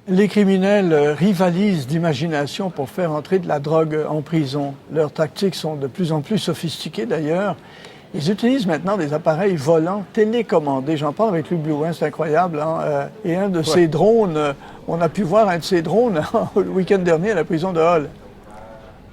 Les criminels rivalisent d'imagination pour faire entrer de la drogue en prison. Leurs tactiques sont de plus en plus sophistiquées d'ailleurs. Ils utilisent maintenant des appareils volants télécommandés. J'en parle avec Luc Blouin, c'est incroyable. Hein? Et un de ces drones, on a pu voir un de ces drones le week-end dernier à la prison de Hull.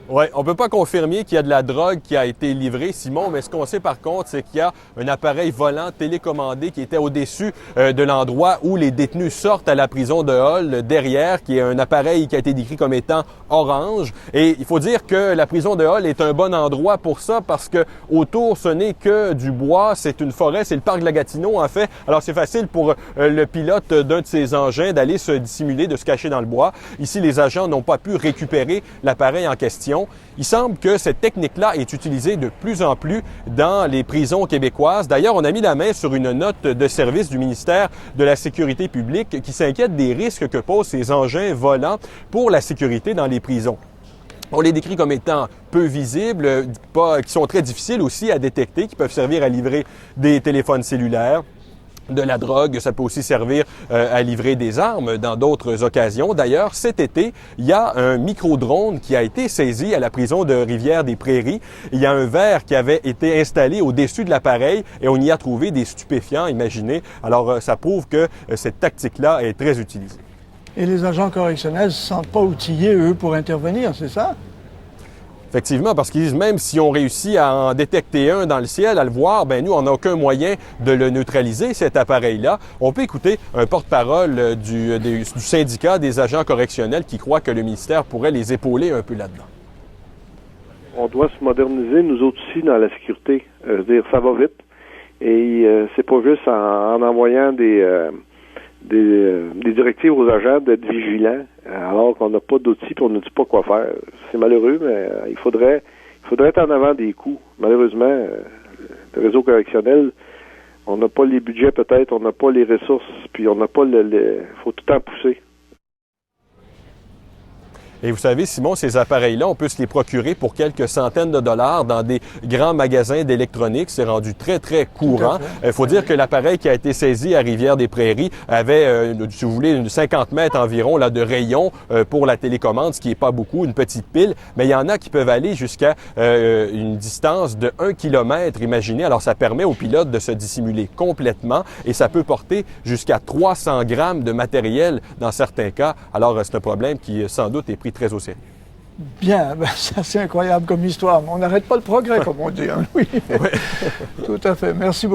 Oui, on ne peut pas confirmer qu'il y a de la drogue qui a été livrée, Simon, mais ce qu'on sait par contre, c'est qu'il y a un appareil volant télécommandé qui était au-dessus de l'endroit où les détenus sortent à la prison de Hull, derrière, qui est un appareil qui a été décrit comme étant orange. Et il faut dire que la prison de Hull est un bon endroit pour ça parce que autour, ce n'est que du bois, c'est une forêt, c'est le parc de la Gatineau en fait. Alors c'est facile pour le pilote d'un de ces engins d'aller se dissimuler, de se cacher dans le bois. Ici, les agents n'ont pas pu récupérer l'appareil en question. Il semble que cette technique-là est utilisée de plus en plus dans les prisons québécoises. D'ailleurs, on a mis la main sur une note de service du ministère de la Sécurité publique qui s'inquiète des risques que posent ces engins volants pour la sécurité dans les prisons. On les décrit comme étant peu visibles, qui sont très difficiles aussi à détecter, qui peuvent servir à livrer des téléphones cellulaires, de la drogue, ça peut aussi servir à livrer des armes dans d'autres occasions. D'ailleurs, cet été, il y a un micro-drone qui a été saisi à la prison de Rivière-des-Prairies. Il y a un verre qui avait été installé au-dessus de l'appareil et on y a trouvé des stupéfiants, imaginez. Alors, ça prouve que cette tactique-là est très utilisée. Et les agents correctionnels ne se sentent pas outillés, eux, pour intervenir, c'est ça? Effectivement, parce qu'ils disent même si on réussit à en détecter un dans le ciel, à le voir, ben nous, on n'a aucun moyen de le neutraliser, cet appareil-là. On peut écouter un porte-parole du syndicat des agents correctionnels qui croit que le ministère pourrait les épauler un peu là-dedans. On doit se moderniser, nous autres aussi, dans la sécurité. Je veux dire, ça va vite. Et c'est pas juste en envoyant des directives aux agents d'être vigilants, alors qu'on n'a pas d'outils et on ne dit pas quoi faire. C'est malheureux, mais il faudrait être en avant des coûts. Malheureusement, le réseau correctionnel, on n'a pas les budgets peut-être, on n'a pas les ressources, puis on n'a pas faut tout le temps pousser. Et vous savez, Simon, ces appareils-là, on peut se les procurer pour quelques centaines de dollars dans des grands magasins d'électronique. C'est rendu très, très courant. Il faut dire que l'appareil qui a été saisi à Rivière-des-Prairies avait, si vous voulez, une 50 mètres environ là, de rayon pour la télécommande, ce qui n'est pas beaucoup, une petite pile. Mais il y en a qui peuvent aller jusqu'à une distance de 1 kilomètre, imaginez. Alors, ça permet aux pilotes de se dissimuler complètement et ça peut porter jusqu'à 300 grammes de matériel dans certains cas. Alors, c'est un problème qui, sans doute, est pris très au sérieux. Bien, ben, c'est assez incroyable comme histoire. Mais on n'arrête pas le progrès, comme on dit. Hein, oui. Tout à fait. Merci beaucoup.